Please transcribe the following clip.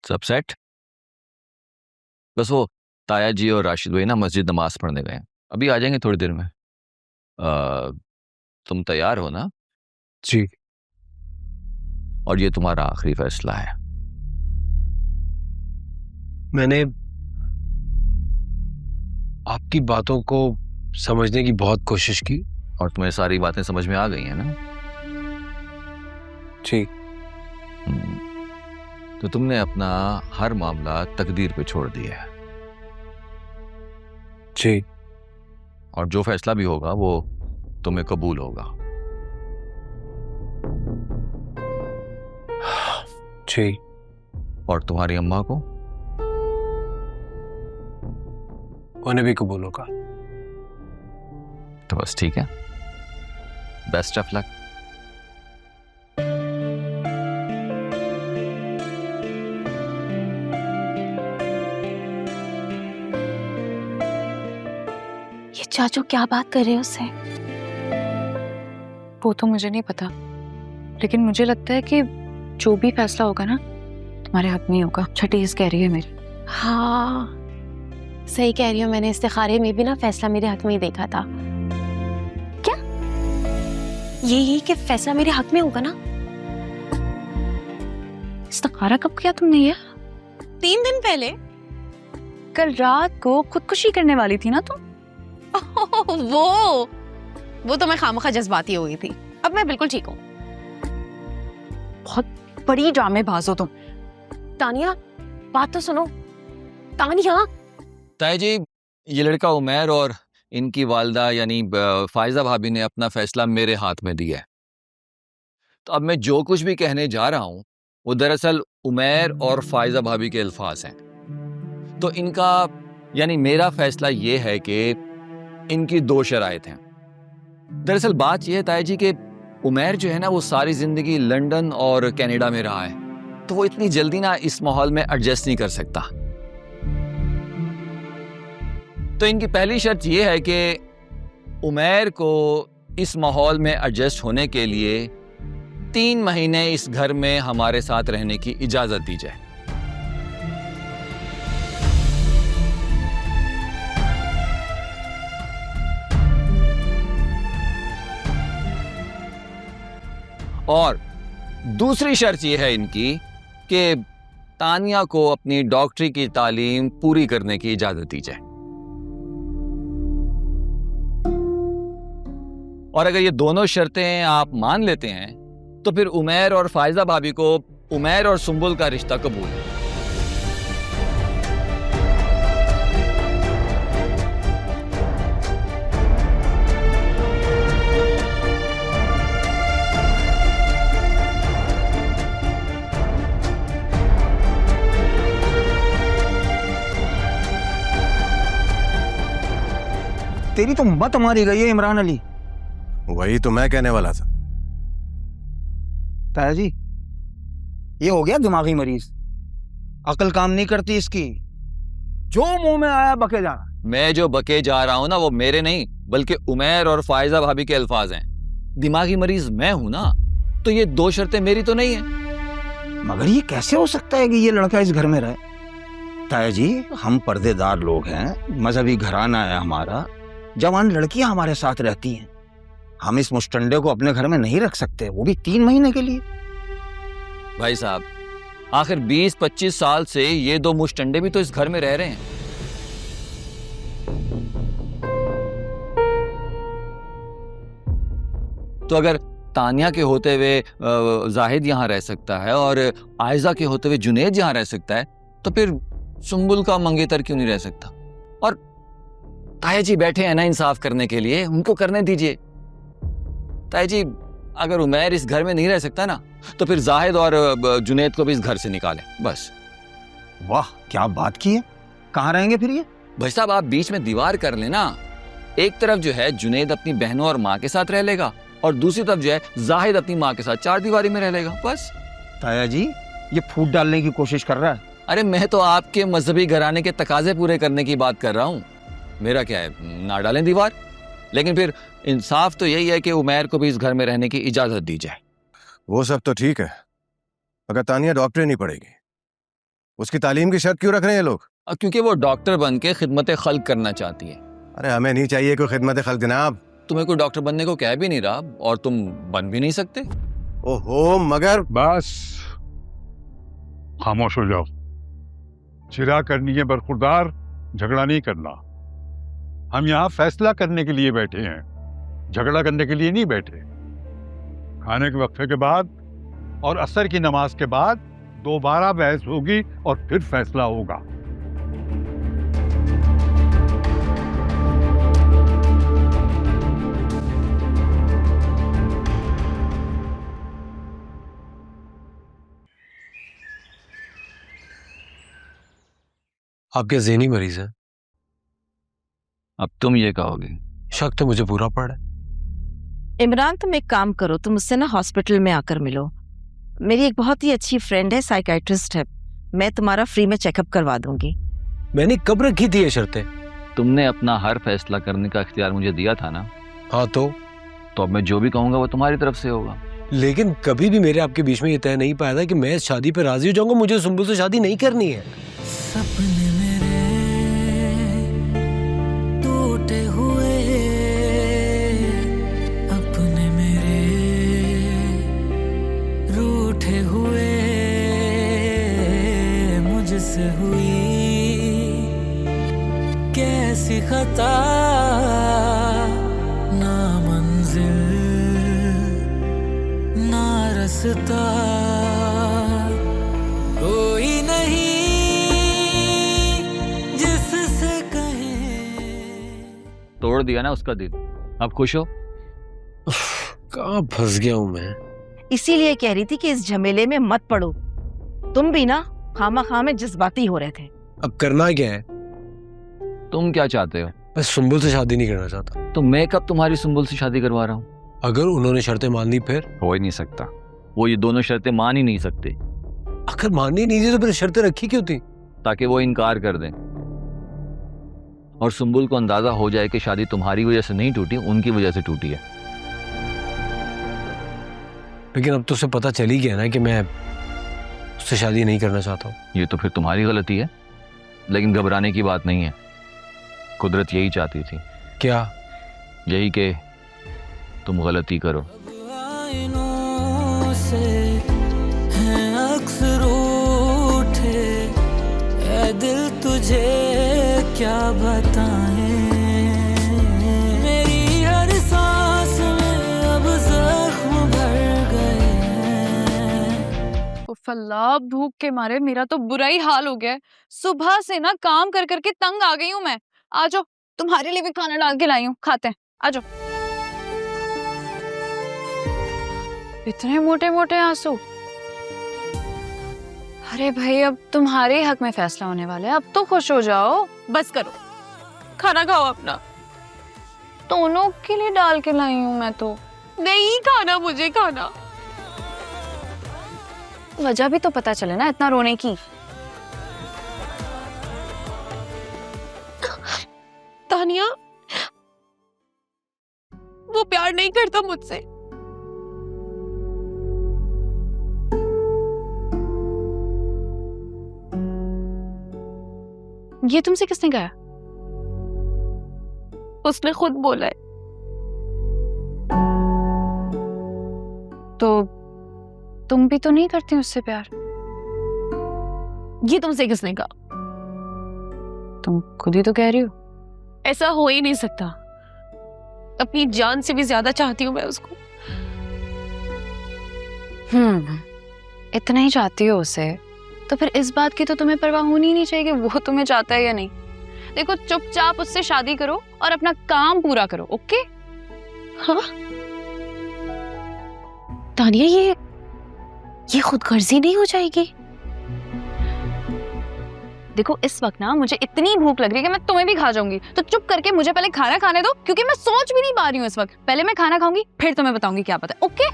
सब सेट? बस वो ताया जी और राशिद भाई ना मस्जिद नमाज पढ़ने गए हैं, अभी आ जाएंगे थोड़ी देर में। तुम तैयार हो ना? जी। और ये तुम्हारा आखिरी फैसला है। मैंने आपकी बातों को समझने की बहुत कोशिश की। और तुम्हें सारी बातें समझ में आ गई हैं ना? जी। तो तुमने अपना हर मामला तकदीर पे छोड़ दिया है, जी। और जो फैसला भी होगा वो तुम्हें कबूल होगा। जी। और तुम्हारी अम्मा को? उन्हें भी कबूल होगा। तो बस ठीक है, बेस्ट ऑफ लक। ये चाचू क्या बात कर रहे हैं उससे? वो तो मुझे नहीं पता, लेकिन मुझे लगता है कि जो भी फैसला होगा ना तुम्हारे हक में ही होगा। छठीस कह रही है मेरी। हाँ सही कह रही हूँ, मैंने इस्तिखारे में भी ना फैसला मेरे हक में ही देखा था। क्या यही कि फैसला मेरे हक में होगा ना? इस्तिखारा कब किया तुमने ये? 3 दिन पहले। कल रात को खुदकुशी करने वाली थी ना तुम? वो तो मैं खामखा जज्बाती हो गई थी। अब मैं बिल्कुल ठीक हूँ। बहुत बड़ी ड्रामेबाज हो तुम। तानिया बात तो सुनो। तानिया। ताया जी, ये लड़का उमैर और इनकी वालदा यानी फायजा भाभी ने अपना फैसला मेरे हाथ में दिया है। तो अब मैं जो कुछ भी कहने जा रहा हूं वो दरअसल उमैर और फायजा भाभी के अल्फाज हैं। तो इनका यानी मेरा फैसला ये है कि इनकी 2 शराइत हैं। दरअसल बात यह है ताया जी कि उमैर जो है ना वो सारी जिंदगी लंदन और कनाडा में रहा है, तो वो इतनी जल्दी ना इस माहौल में एडजस्ट नहीं कर सकता। तो इनकी पहली शर्त यह है कि उमैर को इस माहौल में एडजस्ट होने के लिए 3 महीने इस घर में हमारे साथ रहने की इजाजत दी जाए। और दूसरी शर्त यह है इनकी कि तानिया को अपनी डॉक्टरी की तालीम पूरी करने की इजाजत दी जाए। और अगर ये दोनों शर्तें आप मान लेते हैं तो फिर उमैर और फायजा भाभी को उमैर और सुंबुल का रिश्ता कबूल है। तेरी तो मत मारी गई है इमरान अली। वही तो मैं कहने वाला था। ताया जी, ये हो गया दिमागी मरीज, अकल काम नहीं करती इसकी, जो मुंह में आया बके जा रहा। मैं जो बके जा रहा हूं ना वो मेरे नहीं बल्कि उमैर और फायजा भाभी के अल्फाज हैं। दिमागी मरीज मैं हूं ना, तो ये 2 शर्तें मेरी तो नहीं है। मगर ये कैसे हो सकता है कि ये लड़का इस घर में रहे? ताया जी, हम पर्देदार लोग हैं, मजहबी घराना है हमारा, जवान लड़कियां हमारे साथ रहती हैं, हम इस मुस्टंडे को अपने घर में नहीं रख सकते, वो भी 3 महीने के लिए। भाई साहब, आखिर 20-25 साल से ये 2 मुश्तंडे भी तो इस घर में रह रहे हैं। तो अगर तानिया के होते हुए जाहिद यहां रह सकता है और आयजा के होते हुए जुनेद यहां रह सकता है, तो फिर सुंबुल का मंगेतर क्यों नहीं रह सकता? और ताया जी बैठे हैं ना इंसाफ करने के लिए, उनको करने दीजिए। ताया जी, अगर उमैर इस घर में नहीं रह सकता ना, तो फिर जाहिद और जुनेद को भी इस घर से निकालें, बस। वाह क्या बात की है, कहाँ रहेंगे फिर ये? भाई साहब, आप बीच में दीवार कर लेना। एक तरफ जो है जुनेद अपनी बहनों और माँ के साथ रह लेगा, और दूसरी तरफ जो है जाहिद अपनी माँ के साथ 4 दीवारी में रह लेगा, बस। ताया जी, ये फूट डालने की कोशिश कर रहा है। अरे मैं तो आपके मजहबी घराने के तकाजे पूरे करने की बात कर रहा हूँ। मेरा क्या है, ना डालें दीवार। लेकिन फिर इंसाफ तो यही है कि उमैर को भी इस घर में रहने की इजाजत दी जाए। वो सब तो ठीक है, मगर तानिया डॉक्टरी नहीं पढ़ेगी। उसकी तालीम की शर्त क्यों रख रहे हैं ये लोग? क्योंकि वो डॉक्टर बन के खिदमत खल्क करना चाहती है। अरे हमें नहीं चाहिए कोई खिदमत खल्क जनाब। तुम्हें कोई डॉक्टर बनने को कह भी नहीं रहा और तुम बन भी नहीं सकते। ओहो मगर बस खामोश हो जाओ। चिरा करनी है बरखुरदार, झगड़ा नहीं करना। हम यहाँ फैसला करने के लिए बैठे हैं, झगड़ा करने के लिए नहीं बैठे। खाने के वक्फे के बाद और असर की नमाज के बाद दोबारा बहस होगी और फिर फैसला होगा। आप क्या ज़हनी मरीज हैं? अब तुम ये कहोगे। शक तो मुझे पूरा पड़ा है। इमरान, तुम एक काम करो, तुम मुझसे ना हॉस्पिटल में आकर मिलो। मेरी एक बहुत ही अच्छी फ्रेंड है, साइकियाट्रिस्ट है, मैं तुम्हारा फ्री में चेकअप करवा दूंगी। मैंने कब रखी थी ये शर्तें? तुमने अपना हर फैसला करने का इख्तियार मुझे दिया था ना। हाँ तो अब मैं जो भी कहूंगा वो तुम्हारी तरफ से होगा। लेकिन कभी भी मेरे आपके बीच में ये तय नहीं पाया था कि मैं इस शादी पे राजी हो जाऊंगा, मुझे सुंबुल से शादी नहीं करनी है। सपने मेरे टूटे हुए, अपने मेरे रूठे हुए, मुझसे हुई कैसी खता, ना मंजिल ना रास्ता, कोई नहीं जिससे कहे। तोड़ दिया ना उसका दिल, अब खुश हो? कहाँ फंस गया हूँ मैं। इसीलिए कह रही थी कि इस झमेले में मत पड़ो। तुम भी ना खामा में जज्बाती हो रहे थे। अब करना क्या है? तुम क्या चाहते हो? मैं सुंबुल से शादी नहीं करना चाहता। तो मैं कब तुम्हारी सुंबुल से शादी करवा रहा हूँ? अगर उन्होंने शर्तें मान ली फिर? हो ही नहीं सकता, वो ये दोनों शर्तें मान ही नहीं सकते। अगर माननी नहीं थी तो फिर शर्तें रखी क्यों थी? ताकि वो इनकार कर दें और सुंबुल को अंदाजा हो जाए कि शादी तुम्हारी वजह से नहीं टूटी, उनकी वजह से टूटी है। लेकिन अब तो उसे पता चल ही गया ना कि मैं उससे शादी नहीं करना चाहता हूँ। ये तो फिर तुम्हारी गलती है, लेकिन घबराने की बात नहीं है। कुदरत यही चाहती थी। क्या? यही कि तुम गलती करो। आईनों से हैं अक्सर उठे, ऐ दिल तुझे क्या बताएं, मेरी हर सांस में अब जख्म भर गए हैं। फल्ला, भूख के मारे मेरा तो बुरा ही हाल हो गया है। सुबह से ना काम कर करके तंग आ गई हूँ मैं। आ जाओ, तुम्हारे लिए भी खाना डाल के लाई हूँ, खाते हैं। आ जाओ। इतने मोटे मोटे आंसू। अरे भाई, अब तुम्हारे हक में फैसला होने वाला है, अब तो खुश हो जाओ। बस करो, खाना खाओ अपना। दोनों के लिए डाल के लाई हूँ मैं तो। नहीं खाना, मुझे खाना। वजह भी तो पता चले ना इतना रोने की। तानिया, वो प्यार नहीं करता मुझसे। ये तुमसे किसने कहा? उसने खुद बोला है। तो तुम भी तो नहीं करती उससे प्यार? ये तुमसे किसने कहा? तुम खुद ही तो कह रही हो। ऐसा हो ही नहीं सकता। अपनी जान से भी ज्यादा चाहती हूँ मैं उसको। इतना ही चाहती हो उसे, तो फिर इस बात की तो तुम्हें परवाह होनी ही नहीं चाहिए कि वो तुम्हें चाहता है या नहीं। देखो, चुपचाप उससे शादी करो और अपना काम पूरा करो, ओके? हाँ तानिया, ये खुदगर्जी नहीं हो जाएगी? देखो, इस वक्त ना मुझे इतनी भूख लग रही है कि मैं तुम्हें भी खा जाऊंगी, तो चुप करके मुझे पहले खाना खाने दो, क्योंकि मैं सोच भी नहीं पा रही हूँ इस वक्त। पहले मैं खाना खाऊंगी, फिर तुम्हें बताऊंगी क्या पता है, ओके?